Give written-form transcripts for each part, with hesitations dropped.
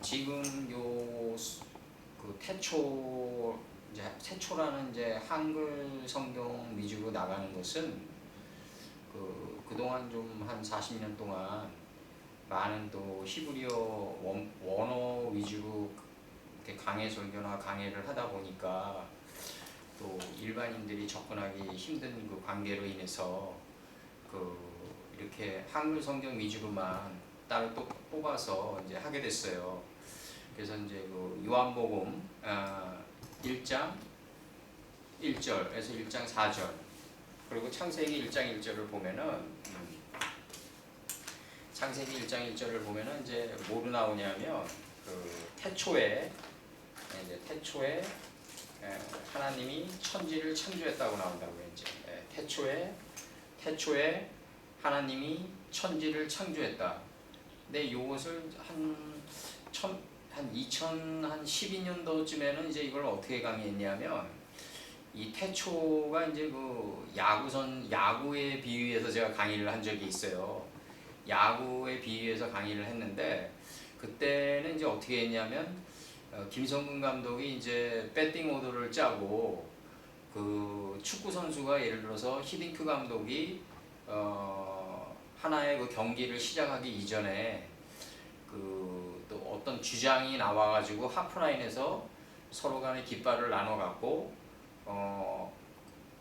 지금 그 태초라는 이제 한글 성경 위주로 나가는 것은 그동안 좀 한 40년 동안 많은 또 히브리어 원어 위주로 이렇게 강해 설교나 강해를 하다 보니까 또 일반인들이 접근하기 힘든 그 관계로 인해서 이렇게 한글 성경 위주로만 따로 또 뽑아서 이제 하게 됐어요. 그래서 이제 그 요한복음 1장 1절에서 1장 4절 그리고 창세기 1장 1절을 보면은 창세기 1장 1절을 보면은 이제 뭐로 나오냐면 태초에 하나님이 천지를 창조했다고 나온다고요. 이제 태초에 하나님이 천지를 창조했다. 근데 이것을 한 2012년도쯤에는 이제 이걸 어떻게 강의했냐면 이 태초가 이제 야구에 비유해서 제가 강의를 한 적이 있어요. 야구에 비유해서 강의를 했는데 그때는 이제 어떻게 했냐면 김성근 감독이 이제 배팅 오더를 짜고 그 축구 선수가 예를 들어서 히딩크 감독이 하나의 그 경기를 시작하기 이전에 또 어떤 주장이 나와가지고 하프라인에서 서로 간의 깃발을 나눠갖고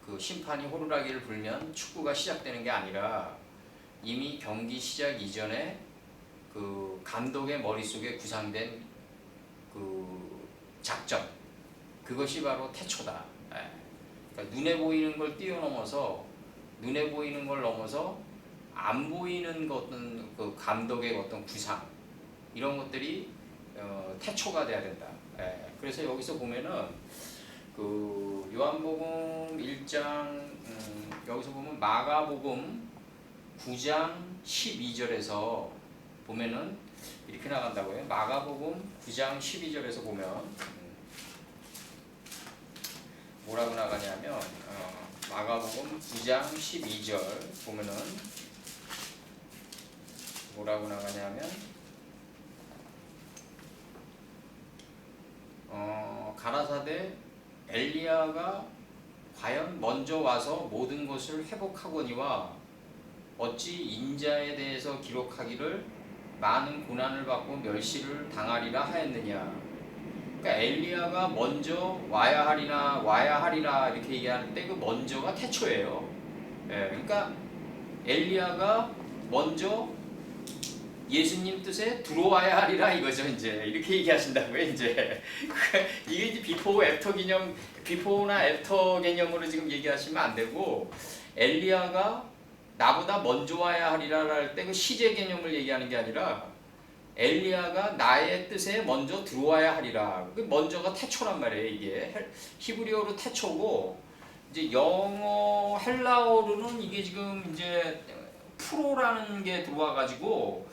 그 심판이 호루라기를 불면 축구가 시작되는 게 아니라 이미 경기 시작 이전에 그 감독의 머릿속에 구상된 그 작전, 그것이 바로 태초다. 그러니까 눈에 보이는 걸 뛰어넘어서 눈에 보이는 걸 넘어서 안 보이는 어떤 그 감독의 어떤 구상, 이런 것들이 태초가 돼야 된다. 그래서 여기서 보면은 그 요한복음 1장 여기서 보면 마가복음 9장 12절에서 보면은 이렇게 나간다고요. 마가복음 9장 12절에서 보면 뭐라고 나가냐면 마가복음 9장 12절 보면은 뭐라고 나가냐면 가라사대 엘리야가 과연 먼저 와서 모든 것을 회복하거니와 어찌 인자에 대해서 기록하기를 많은 고난을 받고 멸시를 당하리라 하였느냐. 그러니까 엘리야가 먼저 와야 하리라 이렇게 얘기하는 때 그 먼저가 태초예요. 그러니까 엘리야가 먼저 예수님 뜻에 들어와야 하리라 이거죠. 이제 이렇게 얘기하신다고요. 이제 이게 이제 비포나 애프터 개념으로 지금 얘기하시면 안 되고, 엘리야가 나보다 먼저 와야 하리라 할 때 그 시제 개념을 얘기하는 게 아니라 엘리야가 나의 뜻에 먼저 들어와야 하리라. 그 먼저가 태초란 말이에요. 이게 히브리어로 태초고, 이제 영어 헬라어로는 이게 지금 이제 프로라는 게 들어와 가지고,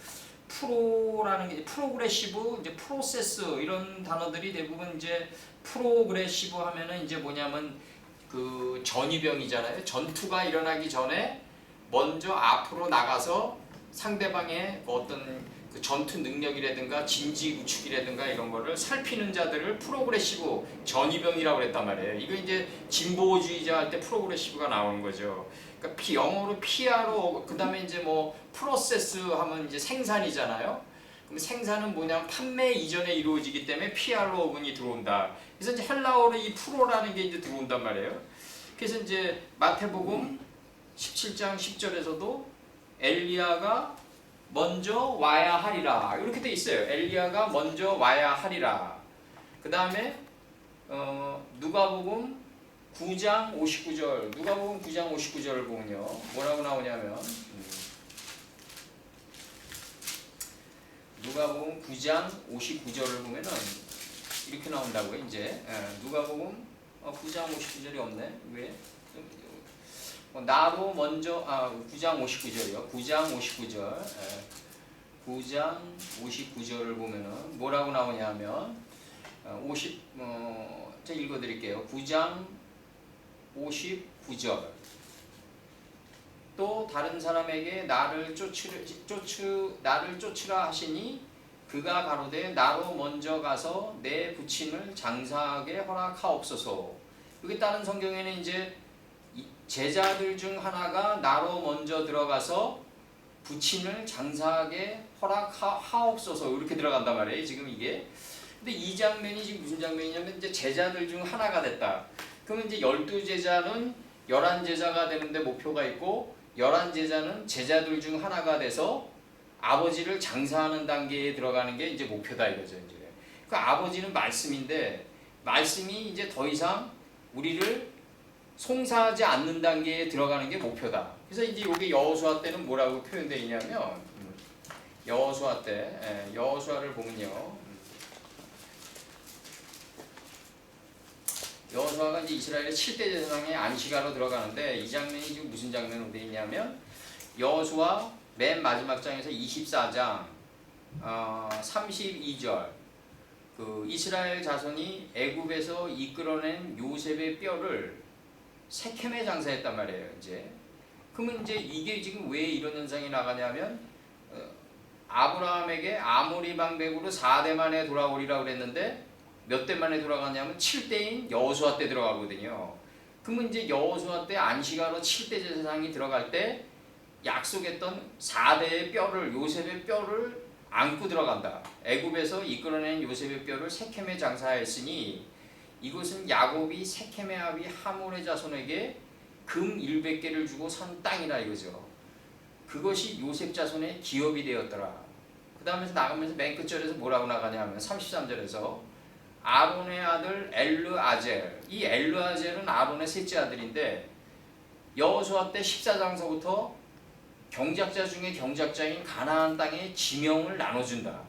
프로라는 게 프로그레시브, 이제 프로세스 이런 단어들이 대부분 이제 프로그레시브 하면은 이제 뭐냐면 그 전이병이잖아요. 전투가 일어나기 전에 먼저 앞으로 나가서 상대방의 어떤 그 전투 능력이라든가 진지 구축이라든가 이런 거를 살피는 자들을 프로그레시브 전이병이라고 그랬단 말이에요. 이거 이제 진보주의자 할 때 프로그레시브가 나오는 거죠. 그러니까 영어로 PRO, 그 다음에 이제 뭐 프로세스 하면 이제 생산이잖아요. 그럼 생산은 뭐냐면 판매 이전에 이루어지기 때문에 PRO군이 들어온다. 그래서 이제 헬라어로 이 프로라는 게 이제 들어온단 말이에요. 그래서 이제 마태복음 17장 10절에서도 엘리야가 먼저 와야 하리라 이렇게 돼 있어요. 엘리야가 먼저 와야 하리라. 그 다음에 누가복음 9장 59절, 누가복음 9장 59절을 보면요, 뭐라고 나오냐면 누가복음 9장 59절을 보면은 이렇게 나온다고요. 이제 누가복음 9장 59절이 없네. 왜? 나로 먼저 9장 59절이요. 9장 59절. 9장 59절을 보면은 뭐라고 나오냐면 제가 읽어드릴게요. 9장 59절. 또 다른 사람에게 나를 쫓으라 하시니 그가 가로되 나로 먼저 가서 내 부친을 장사하게 허락하옵소서. 여기 다른 성경에는 이제 제자들 중 하나가 나로 먼저 들어가서 부친을 장사하게 허락하옵소서 이렇게 들어간단 말이에요. 지금 이게. 근데 이 장면이 지금 무슨 장면이냐면 이제 제자들 중 하나가 됐다. 그러면 이제 12제자는 11제자가 되는데 목표가 있고 11제자는 제자들 중 하나가 돼서 아버지를 장사하는 단계에 들어가는 게 이제 목표다 이거죠. 이제. 그 아버지는 말씀인데 말씀이 이제 더 이상 우리를 송사하지 않는 단계에 들어가는 게 목표다. 그래서 이제 여기 여호수아 때는 뭐라고 표현되어 있냐면 여호수아 때 여호수아를 보면요. 여호수아가 이제 이스라엘의 7대 제사장의 안식하러 들어가는데 이 장면이 지금 무슨 장면으로 되어 있냐면 여호수아 맨 마지막 장에서 24장 32절 그 이스라엘 자손이 애굽에서 이끌어낸 요셉의 뼈를 세켐에 장사했단 말이에요. 이제 그러면 이제 이게 지금 왜 이런 현상이 나가냐면 아브라함에게 아모리 방백으로 4대 만에 돌아오리라고 그랬는데 몇 대 만에 돌아가냐면 7대인 여호수아 때 들어가거든요. 그러면 이제 여호수아 때 안식하러 7대 제사장이 들어갈 때 약속했던 4대의 뼈를 요셉의 뼈를 안고 들어간다. 애굽에서 이끌어낸 요셉의 뼈를 세켐에 장사했으니 이것은 야곱이 세켐의 아비 하몰의 자손에게 금 100개를 주고 산 땅이라 이거죠. 그것이 요셉 자손의 기업이 되었더라. 그 다음에 나가면서 맨 끝절에서 뭐라고 나가냐면 33절에서 아론의 아들 엘르아젤, 이 엘르아젤은 아론의 셋째 아들인데 여호수아 때 14장서부터 경작자 중에 경작자인 가나안 땅의 지명을 나눠준다.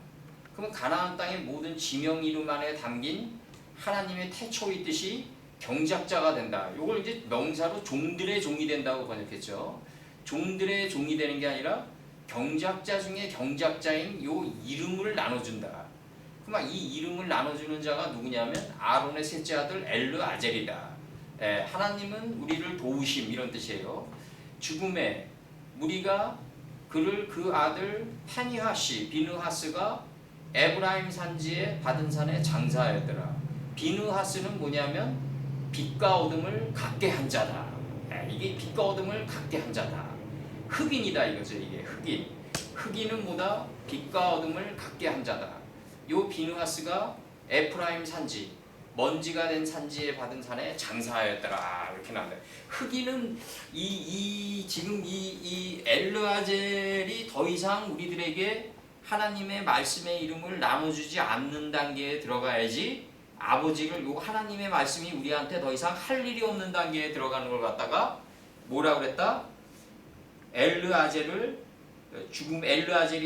그러면 가나안 땅의 모든 지명 이름 안에 담긴 하나님의 태초의 뜻이 경작자가 된다. 이걸 이제 명사로 종들의 종이 된다고 번역했죠. 종들의 종이 되는 게 아니라 경작자 중에 경작자인 요 이름을 나눠준다. 그러면 이 이름을 나눠주는 자가 누구냐면 아론의 셋째 아들 엘르아젤이다. 하나님은 우리를 도우심 이런 뜻이에요. 죽음에 무리가 그를 그 아들 페니하시 비느하스가 에브라임 산지에 받은 산에 장사하였더라. 비느하스는 뭐냐면 빛과 어둠을 갖게 한 자다. 이게 빛과 어둠을 갖게 한 자다. 흑인이다 이거죠. 이게 흑인. 흑인은 뭐다? 빛과 어둠을 갖게 한 자다. 요 비느하스가 에프라임 산지, 먼지가 된 산지에 받은 산에 장사하였더라. 이렇게 나와요. 흑인은 지금 이 엘르아젤이 더 이상 우리들에게 하나님의 말씀의 이름을 나눠주지 않는 단계에 들어가야지 아버지를 요 하나님의 말씀이 우리한테 더 이상 할 일이 없는 단계에 들어가는 걸 갖다가 뭐라 그랬다? 엘르아젤이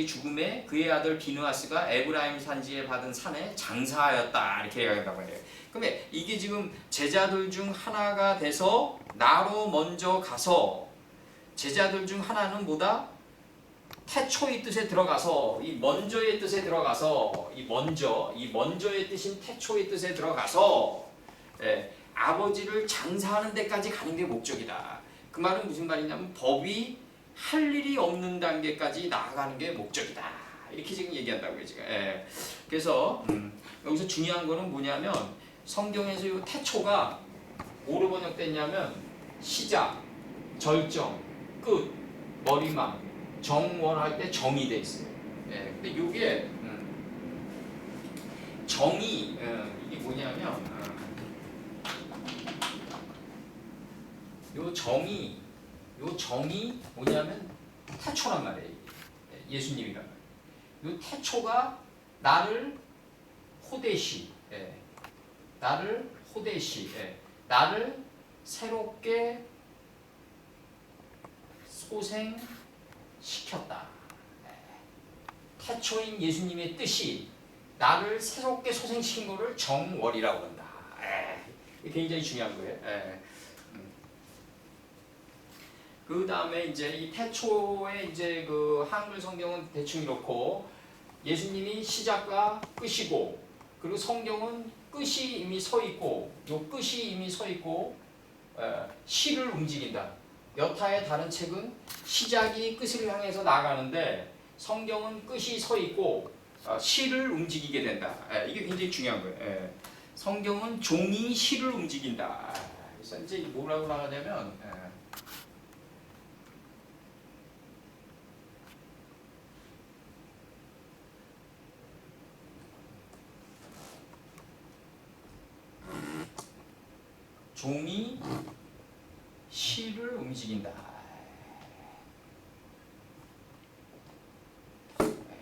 죽음에 그의 아들 비느하스가 에브라임 산지에 받은 산에 장사하였다 이렇게 얘기한다고 해요. 그러면 이게 지금 제자들 중 하나가 돼서 나로 먼저 가서 제자들 중 하나는 뭐다? 태초의 뜻에 들어가서 이 먼저의 뜻에 들어가서 이 먼저의 뜻인 태초의 뜻에 들어가서 아버지를 장사하는 데까지 가는 게 목적이다. 그 말은 무슨 말이냐면 법이 할 일이 없는 단계까지 나아가는 게 목적이다. 이렇게 지금 얘기한다고요, 지금. 그래서 여기서 중요한 거는 뭐냐면 성경에서 이 태초가 뭐로 번역됐냐면 시작, 절정, 끝, 머리망, 정원할 때 정이 돼 있어요. 근데 이게 정이 이게 뭐냐면 요 정이 뭐냐면 태초란 말이에요. 예수님이란 말이에요. 요 태초가 나를 호데시, 나를 새롭게 소생시켰다. 태초인 예수님의 뜻이 나를 새롭게 소생시킨 것을 정월이라고 한다. 이게 굉장히 중요한 거예요. 그 다음에 이제 이 태초에 이제 그 한글 성경은 대충 이렇고 예수님이 시작과 끝이고 그리고 성경은 끝이 이미 서 있고 요 끝이 이미 서 있고 시를 움직인다. 여타의 다른 책은 시작이 끝을 향해서 나가는데 성경은 끝이 서 있고 시를 움직이게 된다. 이게 굉장히 중요한 거예요. 성경은 종이 시를 움직인다. 그래서 이제 뭐라고 나가냐면 종이 시를 움직인다.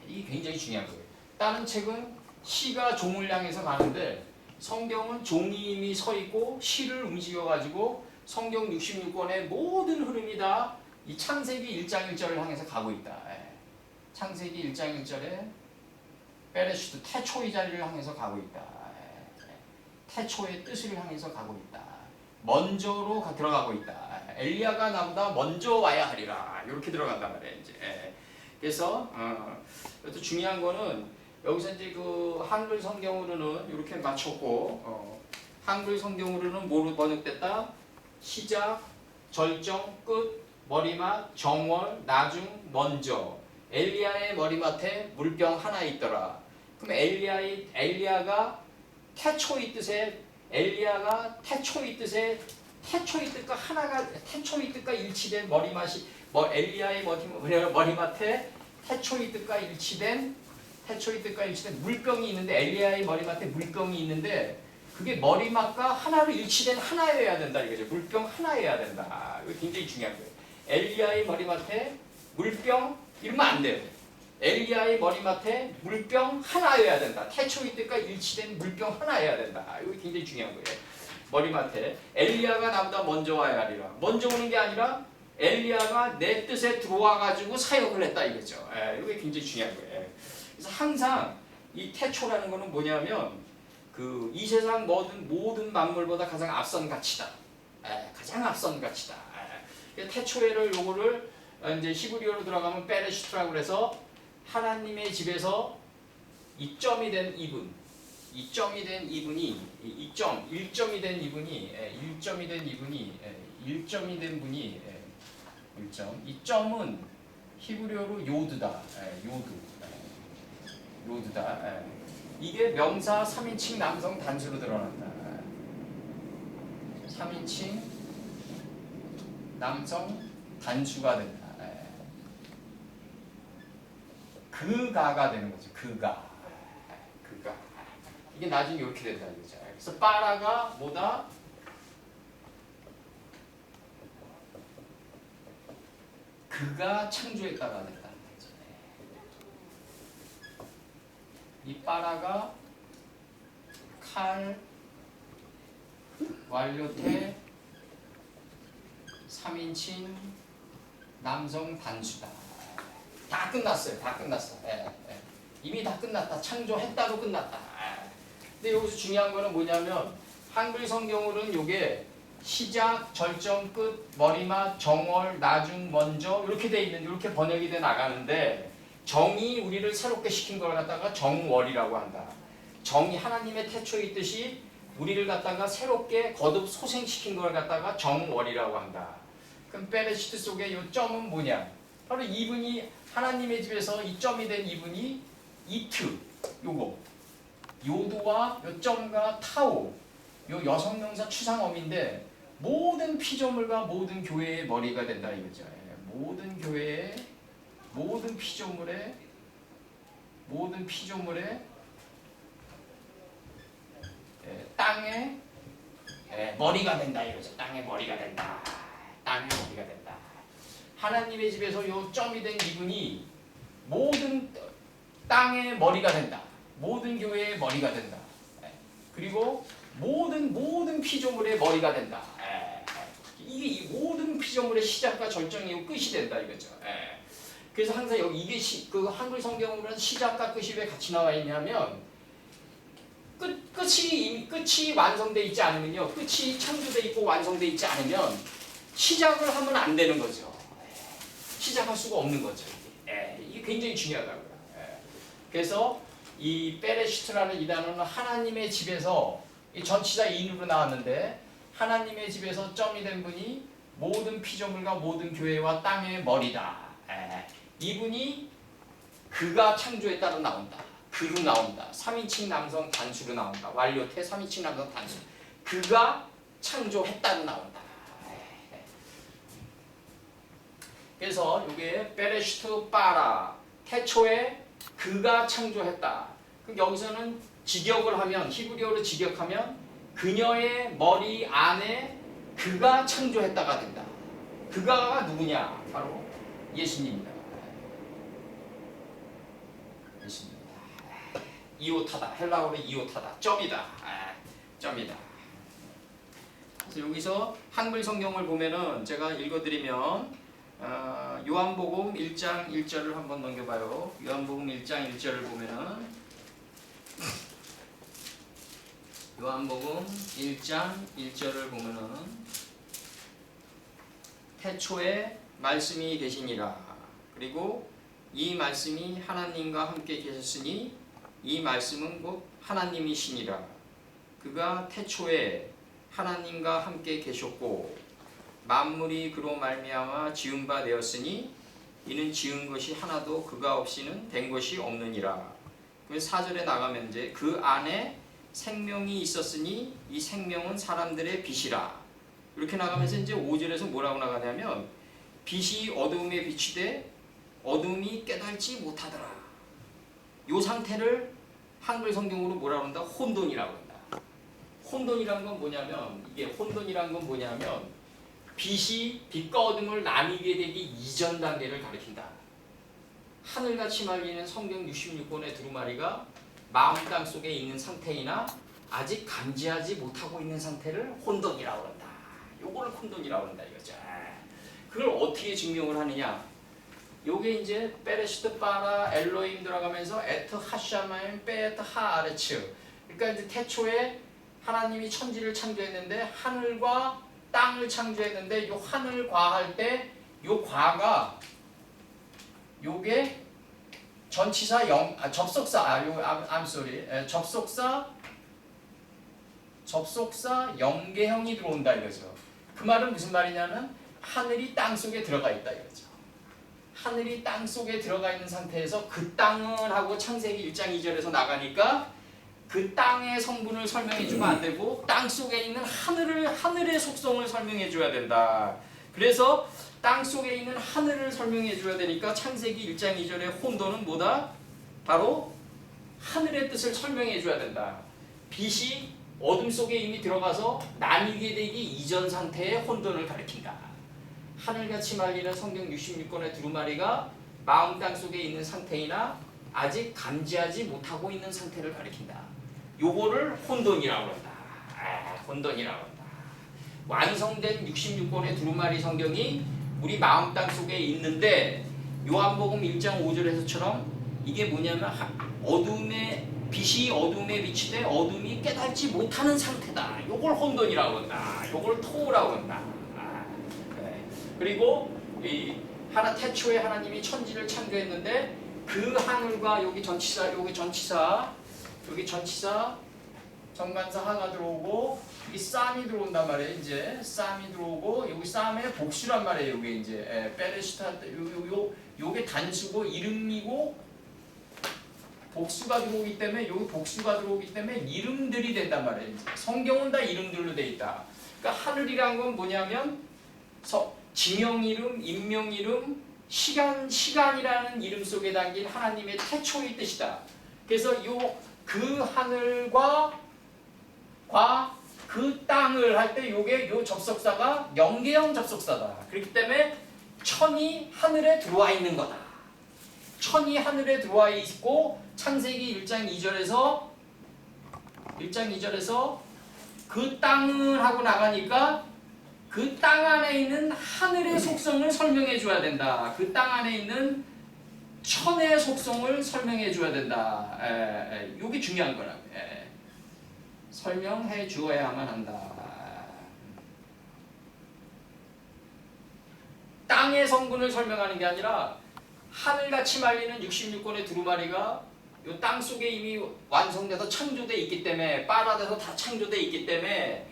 이게 굉장히 중요한 거예요. 다른 책은 시가 종을 향해서 가는데 성경은 종이 이미 서 있고 시를 움직여가지고 성경 66권의 모든 흐름이 다 이 창세기 1장 1절을 향해서 가고 있다. 창세기 1장 1절에 베레시트 태초의 자리를 향해서 가고 있다. 태초의 뜻을 향해서 가고 있다. 먼저로 들어가고 있다. 엘리야가 나보다 먼저 와야 하리라. 이렇게 들어간단 말이에요. 이제. 그래서 또 중요한 거는 여기서 이제 그 한글 성경으로는 이렇게 맞췄고 한글 성경으로는 뭐로 번역됐다? 시작, 절정, 끝, 머리맡, 정월, 나중, 먼저. 엘리야의 머리맡에 물병 하나 있더라. 그럼 엘리야가 태초의 뜻에 엘리야가 태초의 뜻에 태초의 뜻과 하나가 태초의 뜻과 일치된 머리맡이 엘리야의 머리맡에 태초의 뜻과 일치된 물병이 있는데 엘리야의 머리맡에 물병이 있는데 그게 머리맡과 하나로 일치된 하나여야 된다 이거죠. 물병 하나여야 된다. 이거 굉장히 중요한 거예요. 엘리야의 머리맡에 물병 이러면 안 돼요. 엘리야의 머리맡에 물병 하나여야 된다. 태초의 뜻과 일치된 물병 하나여야 된다. 이거 굉장히 중요한 거예요. 머리맡에 엘리야가 나보다 먼저 와야 하리라. 먼저 오는 게 아니라 엘리야가 내 뜻에 들어와가지고 사역을 했다 이거죠. 이게 굉장히 중요한 거예요. 그래서 항상 이 태초라는 거는 뭐냐면 이 세상 모든 만물보다 가장 앞선 가치다. 가장 앞선 가치다. 태초에를 요거를 이제 히브리어로 들어가면 베레시트라고 그래서 하나님의 집에서 이점이 된 이분이 1점이 된 이분이 이 점은 히브리어로 요드다. 요드다. 이게 명사 3인칭 남성 단수로 드러난다. 3인칭 남성 단수가 된다. 그가가 되는 거죠. 그가. 이게 나중에 이렇게 된다 이거죠. 그래서 빠라가 뭐다? 그가 창조했다가 된다. 이 빠라가 칼 완료태 3인칭 남성 단수다. 다 끝났어요. 이미 다 끝났다. 창조했다로 끝났다. 근데 여기서 중요한 거는 뭐냐면 한글 성경으로는 요게 시작, 절정, 끝, 머리맡, 정월, 나중, 먼저 이렇게 돼 있는 이렇게 번역이 돼 나가는데 정이 우리를 새롭게 시킨 걸 갖다가 정월이라고 한다. 정이 하나님의 태초의 뜻이 우리를 갖다가 새롭게 거듭 소생시킨 걸 갖다가 정월이라고 한다. 그럼 베레시트 속에 이 점은 뭐냐? 바로 이분이 하나님의 집에서 이 점이 된 이분이 이트 요거 요도와 요 점과 타오 요 여성명사 추상어민데 모든 피조물과 모든 교회의 머리가 된다 이거죠. 모든 교회의 모든 피조물의 땅의 머리가 된다 이거죠. 땅의 머리가 된다. 하나님의 집에서 요 점이 된 이분이 모든 땅의 머리가 된다. 모든 교회의 머리가 된다. 그리고 모든 피조물의 머리가 된다. 이게 이 모든 피조물의 시작과 절정이고 끝이 된다 이거죠. 그래서 항상 여기 이게 그 한글 성경으로는 시작과 끝이 왜 같이 나와 있냐면 끝이 완성돼 있지 않으면요, 끝이 창조돼 있고 완성돼 있지 않으면 시작을 하면 안 되는 거죠. 시작할 수가 없는 거죠. 이게 굉장히 중요하다고요. 그래서 이 베레시트라는 이 단어는 하나님의 집에서 이 전치사 인으로 나왔는데 하나님의 집에서 점이 된 분이 모든 피조물과 모든 교회와 땅의 머리다. 이분이 그가 창조했다로 나온다. 그로 나온다. 3인칭 남성 단수로 나온다. 완료태 3인칭 남성 단수. 그가 창조했다로 나온다. 그래서 이게 베레시트 빠라 태초에 그가 창조했다. 그럼 여기서는 직역을 하면 히브리어로 직역하면 그녀의 머리 안에 그가 창조했다가 된다. 그가가 누구냐? 바로 예수님입니다. 예수님입니다. 이오타다. 헬라어로 이오타다. 점이다. 점이다. 그래서 여기서 한글 성경을 보면은 제가 읽어드리면 요한복음 1장 1절을 한번 넘겨봐요. 요한복음 1장 1절을 보면은 요한복음 1장 1절을 보면은 태초에 말씀이 계시니라. 그리고 이 말씀이 하나님과 함께 계셨으니 이 말씀은 곧 하나님이시니라. 그가 태초에 하나님과 함께 계셨고 만물이 그로 말미암아 지은 바 되었으니 이는 지은 것이 하나도 그가 없이는 된 것이 없느니라. 4절에 나가면 이제 그 안에 생명이 있었으니 이 생명은 사람들의 빛이라. 이렇게 나가면서 이제 5절에서 뭐라고 나가냐면 빛이 어두움에 비치되 어둠이 깨달지 못하더라. 이 상태를 한글 성경으로 뭐라고 한다? 혼돈이라고 한다. 혼돈이란 건 뭐냐면 이게 혼돈이란 건 뭐냐면 빛이 빛과 어둠을 나뉘게 되기 이전 단계를 가리킨다. 하늘같이 말리는 성경 66권의 두루마리가 마음 땅 속에 있는 상태이나 아직 감지하지 못하고 있는 상태를 혼돈이라고 한다. 요거를 혼돈이라고 한다 이거죠. 그걸 어떻게 증명을 하느냐? 요게 이제 베레시트 바라 엘로임 들어가면서 에트 하샤마임 베트 하아레츠. 그러니까 이제 태초에 하나님이 천지를 창조했는데 하늘과 땅을 창조했는데 요 하늘과 할 때 요 과가 요게 전치사 접속사 접속사 연계형이 들어온다 이거죠. 그 말은 무슨 말이냐면 하늘이 땅 속에 들어가 있다 이거죠. 하늘이 땅 속에 들어가 있는 상태에서 그 땅은 하고 창세기 1장 2절에서 나가니까 그 땅의 성분을 설명해 주면 안 되고 땅 속에 있는 하늘의 속성을 설명해 줘야 된다. 그래서 땅 속에 있는 하늘을 설명해 줘야 되니까 창세기 1장 2절의 혼돈은 뭐다? 바로 하늘의 뜻을 설명해 줘야 된다. 빛이 어둠 속에 이미 들어가서 나뉘게 되기 이전 상태의 혼돈을 가리킨다. 하늘같이 말리는 성경 66권의 두루마리가 마음 땅 속에 있는 상태이나 아직 감지하지 못하고 있는 상태를 가리킨다. 요거를 혼돈이라고 한다. 혼돈이라고 한다. 완성된 66권의 두루마리 성경이 우리 마음 땅 속에 있는데 요한복음 1장 5절에서처럼 이게 뭐냐면 빛이 어둠에 비치되 어둠이 깨닫지 못하는 상태다. 요걸 혼돈이라고 한다. 요걸 토라고 한다. 그리고 태초에 하나님이 천지를 창조했는데 그 하늘과 여기 전치사 정관사 하나 들어오고 이 쌈이 들어온단 말이에요. 이제 쌈이 들어오고 여기 쌈의 복수란 말이에요. 요게 이제 베레시타 요게 단수고 이름이고 복수가 들어오기 때문에 여기 복수가 들어오기 때문에 이름들이 된단 말이에요. 이제. 성경은 다 이름들로 돼 있다. 그러니까 하늘이란 건 뭐냐면 지명 이름, 인명 이름, 시간이라는 이름 속에 담긴 하나님의 태초의 뜻이다. 그래서 그 하늘과 그 땅을 할 때 요게 요 접속사가 연계형 접속사다. 그렇기 때문에 천이 하늘에 들어와 있는 거다. 천이 하늘에 들어와 있고 창세기 1장 2절에서 그 땅을 하고 나가니까 그 땅 안에 있는 하늘의 속성을 설명해 줘야 된다. 그 땅 안에 있는 천의 속성을 설명해 줘야 된다. 이게 중요한 거라고. 설명해 주어야만 한다. 땅의 성분을 설명하는 게 아니라 하늘같이 말리는 66권의 두루마리가 이 땅 속에 이미 완성돼서 창조돼 있기 때문에 빨아돼서 다 창조돼 있기 때문에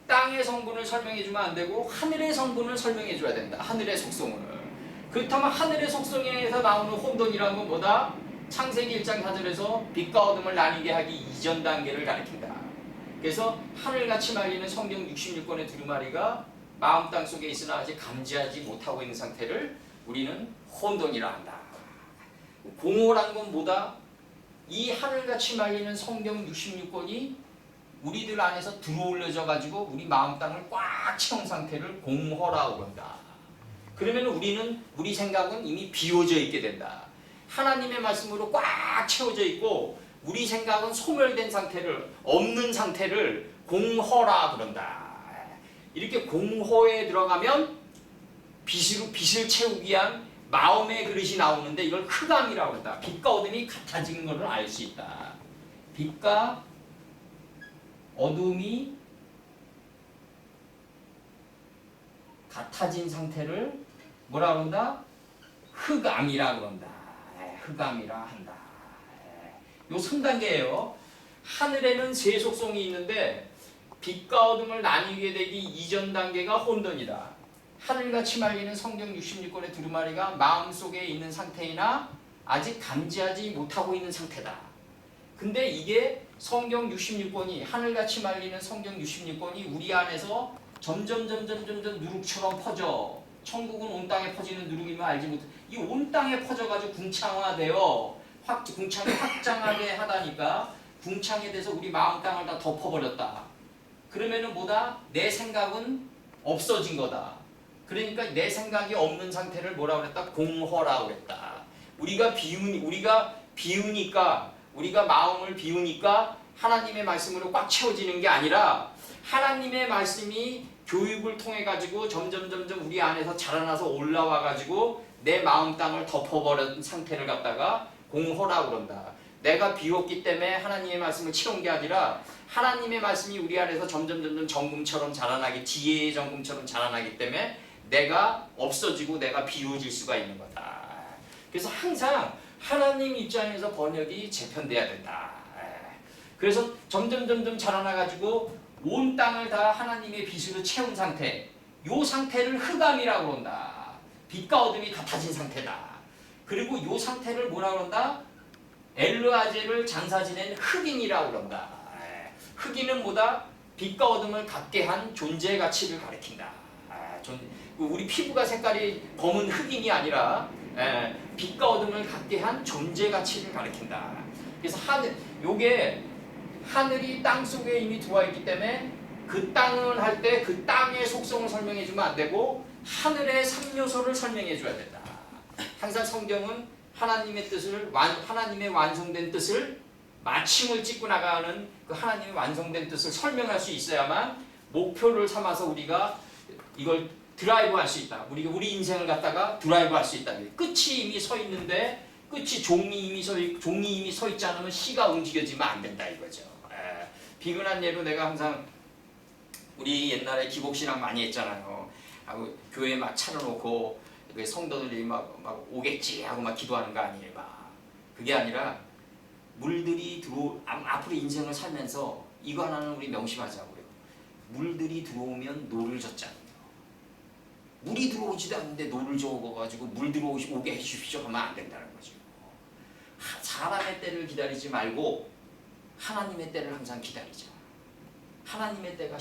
땅의 성분을 설명해 주면 안 되고 하늘의 성분을 설명해 줘야 된다. 하늘의 속성을. 그렇다면 하늘의 속성에서 나오는 혼돈이라는 건 뭐다? 창세기 1장 4절에서 빛과 어둠을 나뉘게 하기 이전 단계를 가리킨다. 그래서 하늘같이 말리는 성경 66권의 두루마리가 마음 땅 속에 있으나 아직 감지하지 못하고 있는 상태를 우리는 혼돈이라 한다. 공허란 건 뭐다? 이 하늘같이 말리는 성경 66권이 우리들 안에서 들어올려져 가지고 우리 마음 땅을 꽉 채운 상태를 공허라고 한다. 그러면 우리 생각은 이미 비워져 있게 된다. 하나님의 말씀으로 꽉 채워져 있고 우리 생각은 소멸된 상태를, 없는 상태를 공허라 그런다. 이렇게 공허에 들어가면 빛을 채우기 위한 마음의 그릇이 나오는데 이걸 흑암이라고 한다. 빛과 어둠이 같아지는 것을 알 수 있다. 빛과 어둠이 같아진 상태를 뭐라 그런다? 흑암이라 그런다. 흑암이라 한다. 요 3단계예요. 하늘에는 세 속성이 있는데 빛과 어둠을 나뉘게 되기 이전 단계가 혼돈이다. 하늘같이 말리는 성경 66권의 두루마리가 마음속에 있는 상태이나 아직 감지하지 못하고 있는 상태다. 근데 이게 성경 66권이 하늘같이 말리는 성경 66권이 우리 안에서 점점 누룩처럼 퍼져. 천국은 온 땅에 퍼지는 누룩임을 알지 못해. 이 온 땅에 퍼져가지고 궁창화되어 궁창이 확장하게 하다니까 궁창에 대해서 우리 마음 땅을 다 덮어버렸다. 그러면은 뭐다? 내 생각은 없어진 거다. 그러니까 내 생각이 없는 상태를 뭐라 그랬다? 공허라고 그랬다. 우리가 비우니까 우리가 마음을 비우니까 하나님의 말씀으로 꽉 채워지는 게 아니라 하나님의 말씀이 교육을 통해 가지고 점점 우리 안에서 자라나서 올라와 가지고 내 마음 땅을 덮어버린 상태를 갖다가 공허라고 그런다. 내가 비웠기 때문에 하나님의 말씀을 채운 게 아니라 하나님의 말씀이 우리 안에서 점점 정금처럼 자라나기, 지혜의 정금처럼 자라나기 때문에 내가 없어지고 내가 비워질 수가 있는 거다. 그래서 항상 하나님 입장에서 번역이 재편돼야 된다. 그래서 점점 자라나가지고 온 땅을 다 하나님의 빛으로 채운 상태, 요 상태를 흑암이라고 그런다. 빛과 어둠이 같아진 상태다. 그리고 요 상태를 뭐라고 그런다? 엘르아제를 장사 지낸 흑인이라고 그런다. 흑인은 뭐다? 빛과 어둠을 갖게 한 존재의 가치를 가리킨다. 우리 피부가 색깔이 검은 흑인이 아니라 빛과 어둠을 갖게 한 존재 가치를 가리킨다. 그래서 요게 하늘이 땅 속에 이미 들어와 있기 때문에 그 땅을 할 때 그 땅의 속성을 설명해 주면 안 되고 하늘의 3요소를 설명해 줘야 된다. 항상 성경은 하나님의 뜻을 하나님의 완성된 뜻을 마침을 찍고 나가는 그 하나님의 완성된 뜻을 설명할 수 있어야만 목표를 삼아서 우리가 이걸 드라이브 할 수 있다. 우리 인생을 갖다가 드라이브 할 수 있다. 끝이 이미 서 있는데 종이 이미 서 있지 않으면 시가 움직여지면 안 된다 이거죠. 비근한 예로 내가 항상 우리 옛날에 기복신앙 많이 했잖아요. 교회에 막 차려놓고 성도들이 막 오겠지 하고 막 기도하는 거 아니에요. 그게 아니라 물들이 앞으로 인생을 살면서 이거 하나는 우리 명심하자고요. 물들이 들어오면 노를 젓잖아요. 물이 들어오지도 않는데 노를 저어가지고 물 들어오게 해주십시오 하면 안 된다는 거죠. 사람의 때를 기다리지 말고 하나님의 때를 항상 기다리자. 하나님의 때가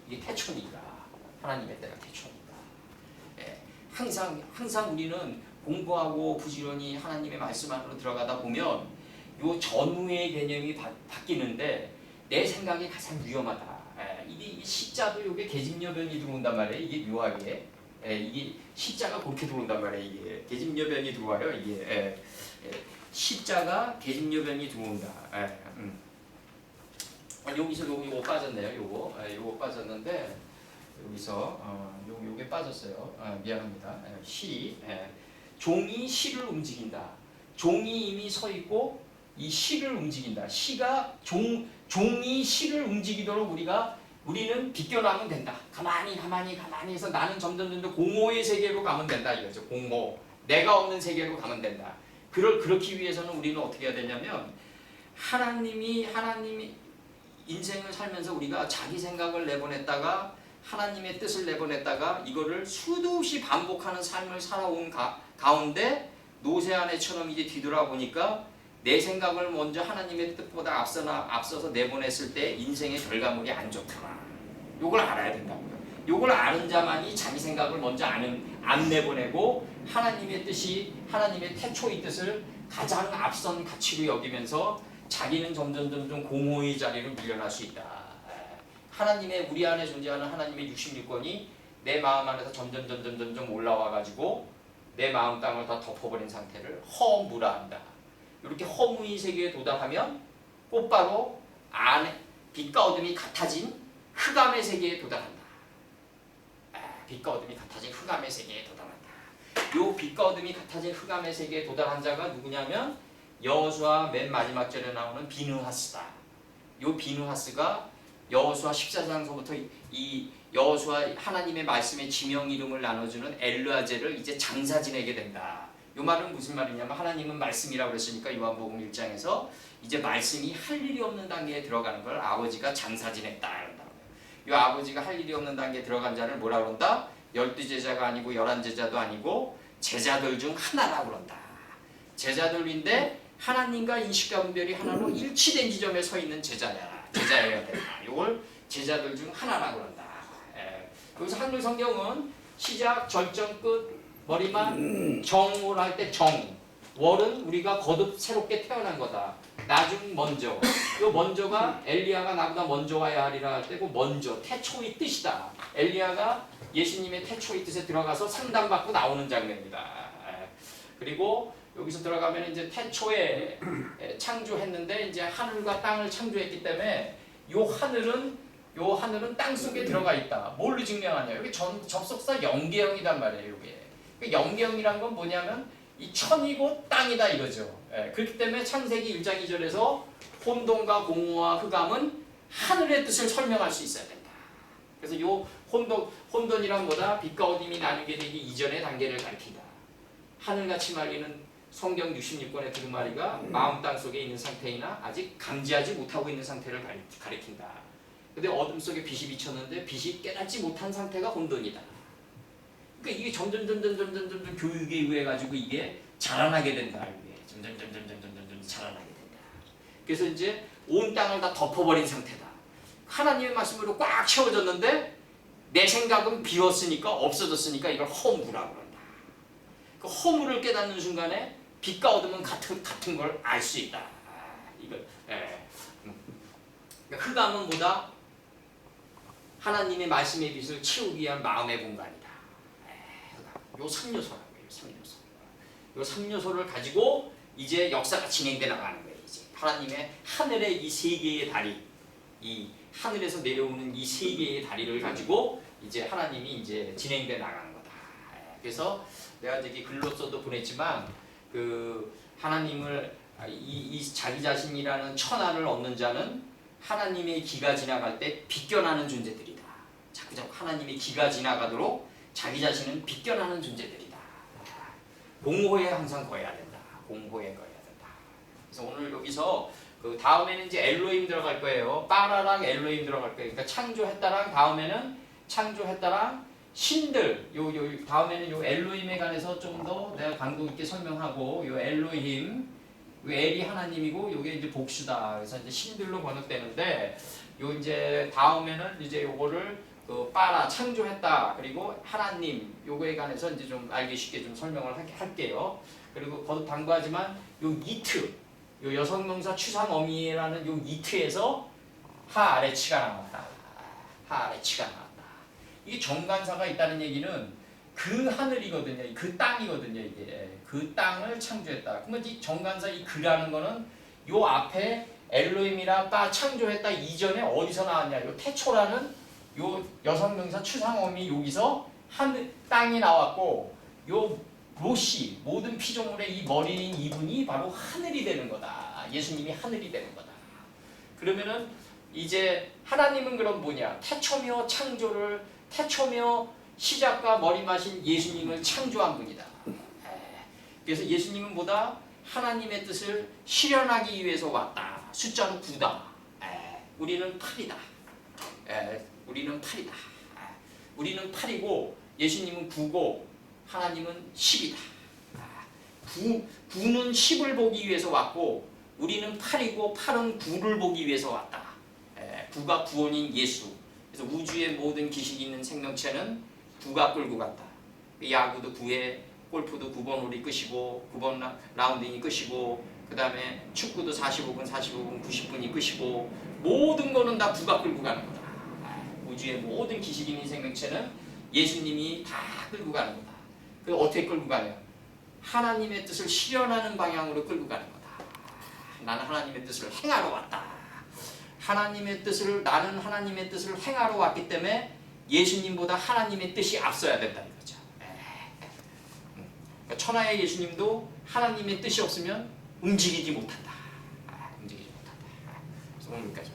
이게 태초니까. 하나님의 때가 태초니까. 항상 우리는 공부하고 부지런히 하나님의 말씀 안으로 들어가다 보면 요 전후의 개념이 바뀌는데 내 생각이 가장 위험하다. 이게 십자도 요게 계집여변이 들어온단 말이에요. 이게 묘하게. 이게 십자가 그렇게 들어온단 말이에요. 이게 계집여변이 들어와요. 이게 십자가 계집여변이 들어온다. 여기서 요거 빠졌네요. 요거 빠졌는데 여기서 요게 빠졌어요. 미안합니다. 종이 시를 움직인다. 종이 이미 서 있고 이 시를 움직인다. 시가 종이 시를 움직이도록 우리는 비껴나면 된다. 가만히 해서 나는 점점 공허의 세계로 가면 된다 이거죠. 공허. 내가 없는 세계로 가면 된다. 그렇기 위해서는 우리는 어떻게 해야 되냐면 하나님이 인생을 살면서 우리가 자기 생각을 내보냈다가 하나님의 뜻을 내보냈다가 이거를 수도 없이 반복하는 삶을 살아온 가운데 노세아네처럼 이제 뒤돌아보니까 내 생각을 먼저 하나님의 뜻보다 앞서서 내보냈을 때 인생의 결과물이 안 좋더라. 요걸 알아야 된다고요. 요걸 아는 자만이 자기 생각을 먼저 안 내보내고 하나님의 뜻이 하나님의 태초의 뜻을 가장 앞선 가치로 여기면서 자기는 점점 공허의 자리로 밀려날 수 있다. 하나님의 우리 안에 존재하는 하나님의 66권이 내 마음 안에서 점점 올라와가지고 내 마음 땅을 다 덮어버린 상태를 허무라 한다. 이렇게 허무의 세계에 도달하면 곧바로 안에 빛과 어둠이 같아진 흑암의 세계에 도달한다. 빛과 어둠이 같아진 흑암의 세계에 도달한다. 요 빛과 어둠이 같아진 흑암의 세계에 도달한 자가 누구냐면 여호수아 맨 마지막 절에 나오는 비느하스다. 요 비느하스가 여호수아 14장서부터 이 여호수아 하나님의 말씀의 지명 이름을 나눠주는 엘르아제를 이제 장사 지내게 된다. 이 말은 무슨 말이냐면 하나님은 말씀이라고 그랬으니까 요한복음 1장에서 이제 말씀이 할 일이 없는 단계에 들어가는 걸 아버지가 장사 지냈다 이런다. 이 아버지가 할 일이 없는 단계에 들어간 자를 뭐라 그런다? 12제자가 아니고 11제자도 아니고 제자들 중 하나라고 그런다. 제자들인데 하나님과 인식과 분별이 하나로 일치된 지점에 서 있는 제자여야 된다. 이걸 제자들 중 하나라고 그런다. 여기서 한글 성경은 시작, 절정, 끝, 머리만 정을 할 때 정. 월은 우리가 거듭 새롭게 태어난 거다. 나중 먼저. 이 먼저가 엘리야가 나보다 먼저 와야 하리라 할 때고 먼저 태초의 뜻이다. 엘리야가 예수님의 태초의 뜻에 들어가서 상담받고 나오는 장면입니다. 그리고 여기서 들어가면 이제 태초에 창조했는데 이제 하늘과 땅을 창조했기 때문에 요 하늘은 땅 속에 들어가 있다. 뭘로 증명하냐? 여기 접속사 영계형이란 말이에요. 이게 영계형이란 건 뭐냐면 이 천이고 땅이다 이거죠. 그렇기 때문에 창세기 1장 2절에서 혼돈과 공허와 흑암은 하늘의 뜻을 설명할 수 있어야 된다. 그래서 요 혼돈이란 뭐다? 빛과 어둠이 나뉘게 되기 이전의 단계를 가리킨다. 하늘같이 말리는 성경 66권의 두루마리가 마음 땅 속에 있는 상태이나 아직 감지하지 못하고 있는 상태를 가리킨다. 근데 어둠 속에 빛이 비쳤는데 빛이 깨닫지 못한 상태가 혼돈이다. 그러니까 이게 점점 교육에 의해 가지고 이게 자라나게 된다. 이게 점점 자라나게 된다. 그래서 이제 온 땅을 다 덮어버린 상태다. 하나님의 말씀으로 꽉 채워졌는데 내 생각은 비었으니까 없어졌으니까 이걸 허무라고 한다. 그 허무를 깨닫는 순간에 빛과 어둠은 같은 걸 알 수 있다. 이걸 그러니까 흑암은 뭐다? 하나님의 말씀의 빛을 채우기 위한 마음의 공간이다. 요 3요소라고요. 요 3요소를 가지고 이제 역사가 진행돼 나가는 거예요. 이제 하나님의 하늘의 이 세 개의 다리, 이 하늘에서 내려오는 이 세 개의 다리를 가지고 이제 하나님이 이제 진행돼 나가는 거다. 그래서 내가 저기 글로써도 보냈지만 그 하나님을 이 자기 자신이라는 천하를 얻는 자는 하나님의 기가 지나갈 때 비껴나는 존재들이다. 자꾸 하나님의 기가 지나가도록 자기 자신은 비껴나는 존재들이다. 공허에 항상 거해야 된다. 공허에 거해야 된다. 그래서 오늘 여기서 그 다음에는 이제 엘로힘 들어갈 거예요. 빠라랑 엘로힘 들어갈 거예요. 그러니까 창조했다랑 다음에는 창조했다랑 신들. 요 다음에는 요 엘로힘에 관해서 좀 더 내가 강도 있게 설명하고 요 엘로힘 요 엘이 하나님이고 요게 이제 복수다. 그래서 이제 신들로 번역되는데 요 이제 다음에는 이제 요거를 그 빠라 창조했다. 그리고 하나님 요거에 관해서 이제 좀 알기 쉽게 좀 설명을 할게요. 그리고 거듭 당부하지만 요 이트 요 여성명사 추상어미라는 요 이트에서 하 아래 치가 나왔다. 하 아래 치가 나왔다. 이게 정관사가 있다는 얘기는 그 하늘이거든요. 그 땅이거든요. 이게 그 땅을 창조했다. 그러면 이 정관사 이 그라는 거는 요 앞에 엘로힘이라 빠 창조했다 이전에 어디서 나왔냐? 요 태초라는 요 여성명사 추상어미 여기서 하늘 땅이 나왔고 요 로시 모든 피조물의 이 머리인 이분이 바로 하늘이 되는 거다. 예수님이 하늘이 되는 거다. 그러면은 이제 하나님은 그럼 뭐냐? 태초며 시작과 머리마신 예수님을 창조한 분이다. 그래서 예수님은 뭐다? 하나님의 뜻을 실현하기 위해서 왔다. 숫자로 9다. 우리는 8이다. 우리는 8이다. 우리는 8이고 예수님은 9고 하나님은 10이다. 9는 10을 보기 위해서 왔고 우리는 8이고 8은 9를 보기 위해서 왔다. 9가 구원인 예수. 그래서 우주의 모든 기식이 있는 생명체는 9가 끌고 간다. 야구도 9에, 골프도 9번 홀이 끝이고 9번 라운딩이 끝이고, 그 다음에 축구도 45분, 90분이 끝이고, 모든 거는 다 9가 끌고 가는 거다. 우주의 모든 기식이 있는 생명체는 예수님이 다 끌고 가는 거다. 그 어떻게 끌고 가냐? 하나님의 뜻을 실현하는 방향으로 끌고 가는 거다. 나는 하나님의 뜻을 행하러 왔다. 나는 하나님의 뜻을 행하러 왔기 때문에 예수님보다 하나님의 뜻이 앞서야 된다 이거죠. 그러니까 천하의 예수님도 하나님의 뜻이 없으면 움직이지 못한다. 그래서 오늘까지.